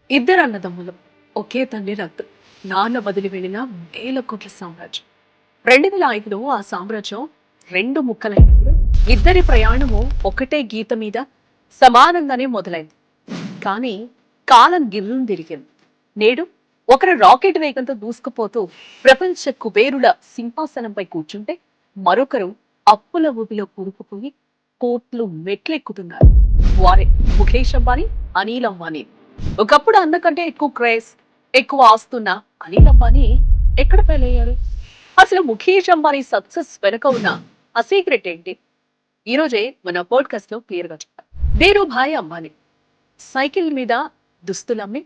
ఇద్దరు అన్నదమ్ములు ఒకే తండ్రి రక్తు. నాన్న వదిలి వెళ్ళిన వేల కోట్ల సామ్రాజ్యం. 2005లో ఆ సామ్రాజ్యం రెండు ముక్కలైనప్పుడు ఇద్దరి ప్రయాణము ఒకటే గీత మీద సమానంగానే మొదలైంది. కానీ కాలం గిర్రం తిరిగింది. నేడు ఒకరు రాకెట్ వేగంతో దూసుకుపోతూ ప్రపంచ కుబేరుల సింహాసనంపై కూర్చుంటే, మరొకరు అప్పుల ఊబిలో కూరుకుపోయి కోట్లు మెట్లెక్కుతున్నారు. వారే ముఖేష్ అంబానీ, అనిల్ అంబానీ. ఒకప్పుడు అందకంటే ఎక్కువ క్రేజ్, ఎక్కువ ఆస్తున్న అనిల్ అంబానీ ఎక్కడ ఫెయిల్ అయ్యారు? అసలు ముఖేష్ అంబానీ సక్సెస్ వెనుక ఉన్న ఆ సీక్రెట్ ఏంటి? ఈ రోజే మన పాడ్కాస్ట్ లో క్లియర్ గా చెప్పారు. ధీరుభాయ్ అంబానీ సైకిల్ మీద దుస్తులమ్మి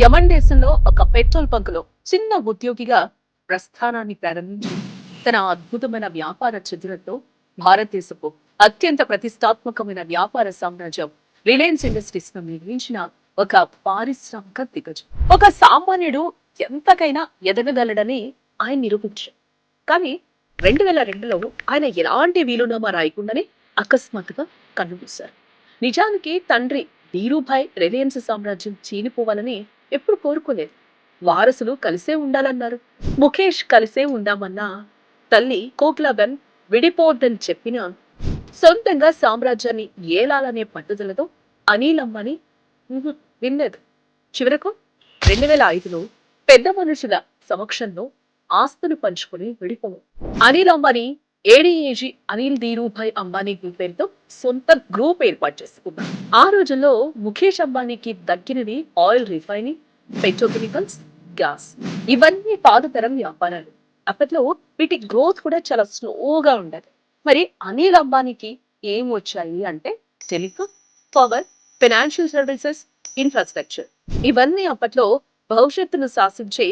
యమన్ దేశంలో ఒక పెట్రోల్ బంక్ లో చిన్న ఉద్యోగిగా ప్రస్థానాన్ని ప్రారంభించి తన అద్భుతమైన వ్యాపార చతురతతో భారతదేశపు అత్యంత ప్రతిష్టాత్మకమైన వ్యాపార సామ్రాజ్యం రిలయన్స్ ఇండస్ట్రీస్ ను నిర్మించిన ఒక పారిశ్రామిక దిగ్గజం. ఒక సామాన్యుడు ఎంతకైనా ఎదగగలడని ఆయన నిరూపించారు. కానీ 2002లో ఆయన ఎలాంటి వీలునామా రాయకుండానే అకస్మాత్తుగా కన్నుమూశారు. నిజానికి తండ్రి ధీరుభాయ్ రిలయన్స్ సామ్రాజ్యం చీలిపోవాలని ఎప్పుడు కోరుకోలేదు. వారసులు కలిసే ఉండాలన్నారు. ముఖేష్ కలిసే ఉందామన్నా తల్లి కోకిలాబెన్ విడిపోవద్దని చెప్పినా సొంతంగా సామ్రాజ్యాన్ని ఏలాలనే పట్టుదలతో అనిల్ అంబానీ వినలేదు. చివరకు 2005లో పెద్ద మనుషుల సమక్షంలో ఆస్తులు పంచుకుని విడిపోవు. అనిల్ అంబానీ ఏడీఏజీ అనిల్ ధీరుభాయ్ అంబానీ గ్రూప్ పేరుతో సొంత గ్రూప్ ఏర్పాటు చేసుకున్నారు. ఆ రోజుల్లో ముఖేష్ అంబానీకి దక్కినవి ఆయిల్ రిఫైనింగ్, పెట్రోకెమికల్స్, గ్యాస్. ఇవన్నీ పాతతరం వ్యాపారాలు. అప్పట్లో వీటి గ్రోత్ కూడా చాలా స్లోగా ఉండేది. మరి అనిల్ అంబానీకి ఏం వచ్చాయి అంటే telecom, power, financial services, infrastructure. ఇవన్నీ అప్పట్లో భవిష్యత్తును శాసించే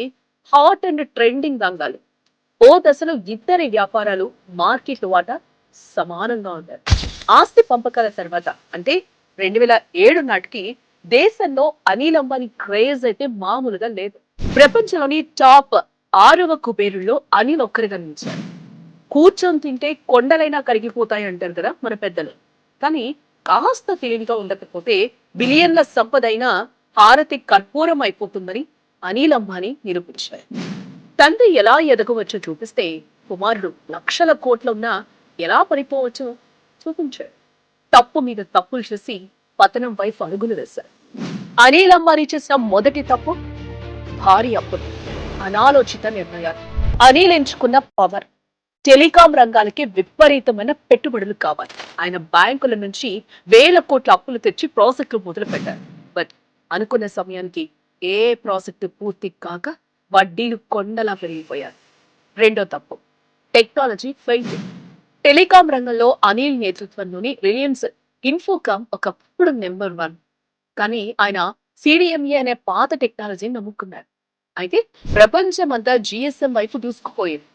హాట్ అండ్ ట్రెండింగ్ రంగాలు. ఓ దశలో ఇద్దరి వ్యాపారాలు మార్కెట్ వాటా సమానంగా ఉండాలి. ఆస్తి పంపకాల తర్వాత అంటే 2007 నాటికి దేశంలో అనిల్ అంబానీ క్రేజ్ అయితే మామూలుగా లేదు. ప్రపంచంలోని టాప్ 6వ కుబేరుల్లో అనిల్ ఒక్కరిగా నిలిచారు. కూర్చొని తింటే కొండలైనా కరిగిపోతాయి అంటారు కదా మన పెద్దలు. కానీ కాస్త తెలివిగా ఉండకపోతే బిలియన్ల సంపదైన హారతి కర్పూరం అయిపోతుందని అనిల్ అంబానీ నిరూపించారు. తండ్రి ఎలా ఎదగవచ్చో చూపిస్తే కుమారుడు లక్షల కోట్ల ఉన్నా ఎలా పడిపోవచ్చో చూపించాడు. తప్పు మీద తప్పులు చేసి పతనం వైపు అడుగులు వేశారు. అనిల్ అంబానీ చేసిన మొదటి తప్పు భారీ అప్పులు, అనాలోచిత నిర్ణయాలు. అనిల్ ఎంచుకున్న పవర్, టెలికాం రంగాలకి విపరీతమైన పెట్టుబడులు కావాలి. ఆయన బ్యాంకుల నుంచి వేల కోట్ల అప్పులు తెచ్చి ప్రాజెక్టులు మొదలు పెట్టారు. బట్ అనుకున్న సమయానికి ఏ ప్రాజెక్టు పూర్తి కాక వడ్డీలు కొండలా పెరిగిపోయారు. రెండో తప్పు టెక్నాలజీ ఫెయిల్. టెలికాం రంగంలో అనిల్ నేతృత్వంలోని రిలయన్స్ ఇన్ఫోకామ్ ఒకప్పుడు నెంబర్ 1. కానీ ఆయన సిడిఎంఏ అనే పాత టెక్నాలజీని నమ్ముకున్నారు. అయితే ప్రపంచమంతా జిఎస్ఎం వైపు దూసుకుపోయింది.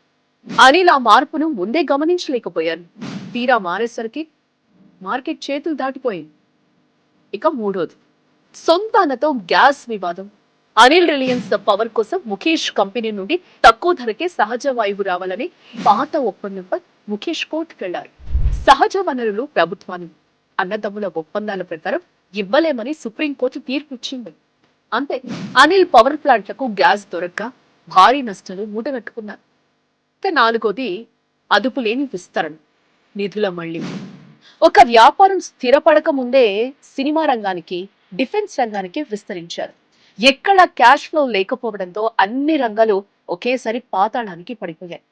అనిల్ ఆ మార్పును ముందే గమనించలేకపోయారు. తీరా మారేసరికి మార్కెట్ చేతులు దాటిపోయింది. ఇక మూడోది సొంత అన్నతో గ్యాస్ వివాదం. అనిల్ రిలయన్స్ పవర్ కోసం ముఖేష్ కంపెనీ నుండి తక్కువ ధరకే సహజ వాయువు రావాలని పాత ఒప్పందంపై ముఖేష్ కోర్టుకెళ్లారు. సహజ వనరులు ప్రభుత్వాన్ని అన్నదమ్ముల ఒప్పందాల ప్రకారం ఇవ్వలేమని సుప్రీంకోర్టు తీర్పు ఇచ్చింది. అంతే, అనిల్ పవర్ ప్లాంట్లకు గ్యాస్ దొరక్క భారీ నష్టాలు మూటగట్టుకున్నారు. ఇక నాలుగోది అదుపులేని విస్తరణ, నిధుల మళ్లింపు. ఒక వ్యాపారం స్థిరపడక ముందే సినిమా రంగానికి, డిఫెన్స్ రంగానికి విస్తరించారు. ఎక్కడ క్యాష్ ఫ్లో లేకపోవడంతో అన్ని రంగాలు ఒకేసారి పాతాళానికి పడిపోయాయి.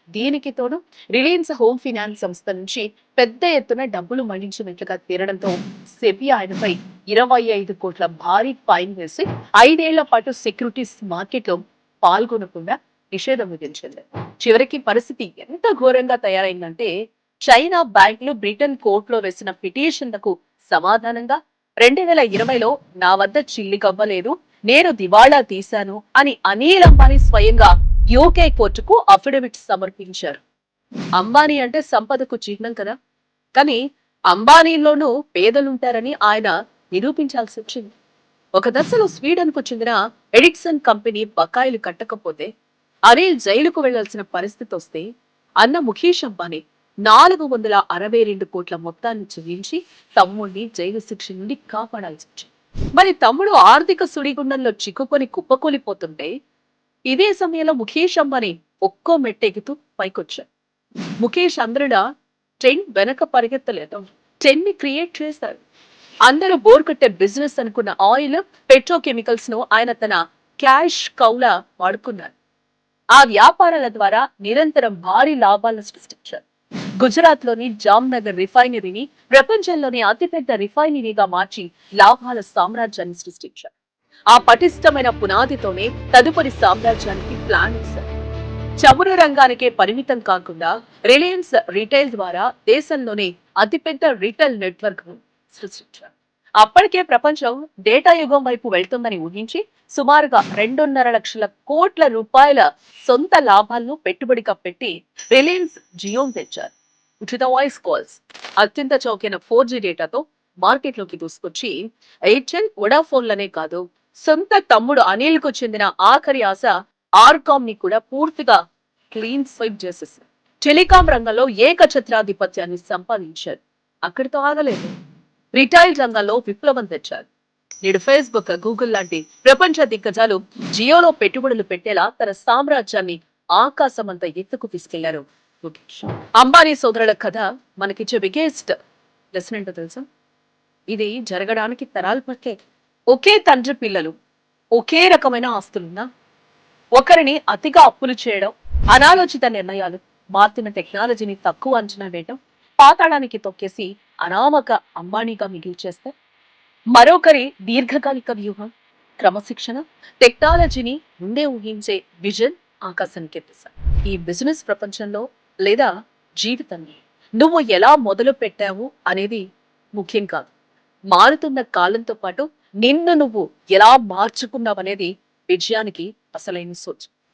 దీనికి తోడు రిలయన్స్ హోమ్ ఫైనాన్స్ సంస్థ నుంచి పెద్ద ఎత్తున డబ్బులు మళ్లించినట్లుగా తేలడంతో సెబీ ఆయనపై 25 కోట్ల భారీ ఫైన్ వేసి 5 ఏళ్ల పాటు సెక్యూరిటీస్ మార్కెట్ లో పాల్గొనకుండా నిషేధం విధించింది. చివరికి పరిస్థితి ఎంత ఘోరంగా తయారైందంటే చైనా బ్యాంకులు బ్రిటన్ కోర్టులో వేసిన పిటిషన్లకు సమాధానంగా 2020లో నా వద్ద చిల్లికవ్వలేదు, నేను దివాళా తీశాను అని అనిల్ అంబానీ స్వయంగా యూకే కోర్టుకు అఫిడవిట్ సమర్పించారు. అంబానీ అంటే సంపదకు చిహ్నం కదా. కానీ అంబానీలోనూ పేదలుంటారని ఆయన నిరూపించాల్సి వచ్చింది. ఒక దశలో స్వీడన్ కు చెందిన ఎడిక్సన్ కంపెనీ బకాయిలు కట్టకపోతే అనిల్ జైలుకు వెళ్లాల్సిన పరిస్థితి వస్తే అన్న ముఖేష్ అంబానీ 462 కోట్ల మొత్తాన్ని చెల్లించి తమ్ముడిని జైలు శిక్ష నుండి కాపాడాల్సి వచ్చింది. మరి తమ్ముడు ఆర్థిక సుడిగుండంలో చిక్కుకొని కుప్పకూలిపోతుంటే ఇదే సమయంలో ముఖేష్ అంబానీ ఒక్కో మెట్టెక్కుతూ పైకొచ్చారు. ముఖేష్ అందరిలా ట్రెండ్ వెనక పరిగెత్తలేదు, ట్రెండ్ ని క్రియేట్ చేశారు. అందరూ బోర్ కొట్టే బిజినెస్ అనుకున్న ఆయిల్, పెట్రోకెమికల్స్ ను ఆయన తన క్యాష్ కౌలా వాడుకున్నారు. ఆ వ్యాపారాల ద్వారా నిరంతరం భారీ లాభాలను సృష్టించారు. గుజరాత్ లోని జామ్నగర్ రిఫైనరీని ప్రపంచంలోని అతిపెద్ద రిఫైనరీగా మార్చి లాభాల సామ్రాజ్యాన్ని సృష్టించారు. ఆ పటిష్టమైన పునాదితోనే తదుపరి సామ్రాజ్యానికి ప్లాన్ వేశారు. చమురు రంగానికే పరిమితం కాకుండా రిలయన్స్ రిటైల్ ద్వారా దేశంలోనే అతిపెద్ద రిటైల్ నెట్వర్క్ ను సృష్టించారు. అప్పటికే ప్రపంచం డేటా యుగం వైపు వెళ్తుందని ఊహించి సుమారుగా 2.5 లక్షల కోట్ల రూపాయల సొంత లాభాలను పెట్టుబడిగా పెట్టి రిలయన్స్ జియోన్ తెచ్చారు. ఉచిత వాయిస్ కాల్స్, అత్యంత చౌకైన 4G డేటాతో మార్కెట్లోకి దూసుకొచ్చి ఎయిర్టెల్, వొడాఫోన్లనే కాదు, సొంత తమ్ముడు అనిల్ కు చెందిన ఆఖరి ఆశ ఆర్కామ్ ని కూడా పూర్తిగా క్లీన్ స్వైప్ చేసేసారు. టెలికాం రంగంలో ఏకఛత్రాధిపత్యాన్ని సంపాదించారు. అక్కడితో ఆగలేదు, రిటైల్ రంగంలో విప్లవం తెచ్చారు. నేడు ఫేస్బుక్, గూగుల్ లాంటి ప్రపంచ దిగ్గజాలు జియోలో పెట్టుబడులు పెట్టేలా తన సామ్రాజ్యాన్ని ఆకాశమంత ఎత్తుకు తీసుకెళ్లారు ముఖేష్. అంబానీ సోదరుల కథ మనకిచ్చే బిగ్గెస్ట్ లెసన్ ఏంటో తెలుసా? ఇది జరగడానికి తరాలు పట్టే. ఒకే తండ్రి పిల్లలు, ఒకే రకమైన ఆస్తులున్నా ఒకరిని అతిగా అప్పులు చేయడం, అనాలోచిత నిర్ణయాలు, మారుతున్న టెక్నాలజీని తక్కువ అంచనా వేయడం, పాతాళానికి తొక్కేసి అనామక అంబానీగా మిగిల్చేస్తే, మరొకరి దీర్ఘకాలిక వ్యూహం, క్రమశిక్షణ, టెక్నాలజీని ముందే ఊహించే విజన్ ఆకాశానికి ఎత్తేశారు. ఈ బిజినెస్ ప్రపంచంలో లేదా జీవితంలో నువ్వు ఎలా మొదలు పెట్టావు అనేది ముఖ్యం కాదు. మారుతున్న కాలంతో పాటు నిన్ను నువ్వు ఎలా మార్చుకున్నావనేది విజయానికి అసలైన సూచన.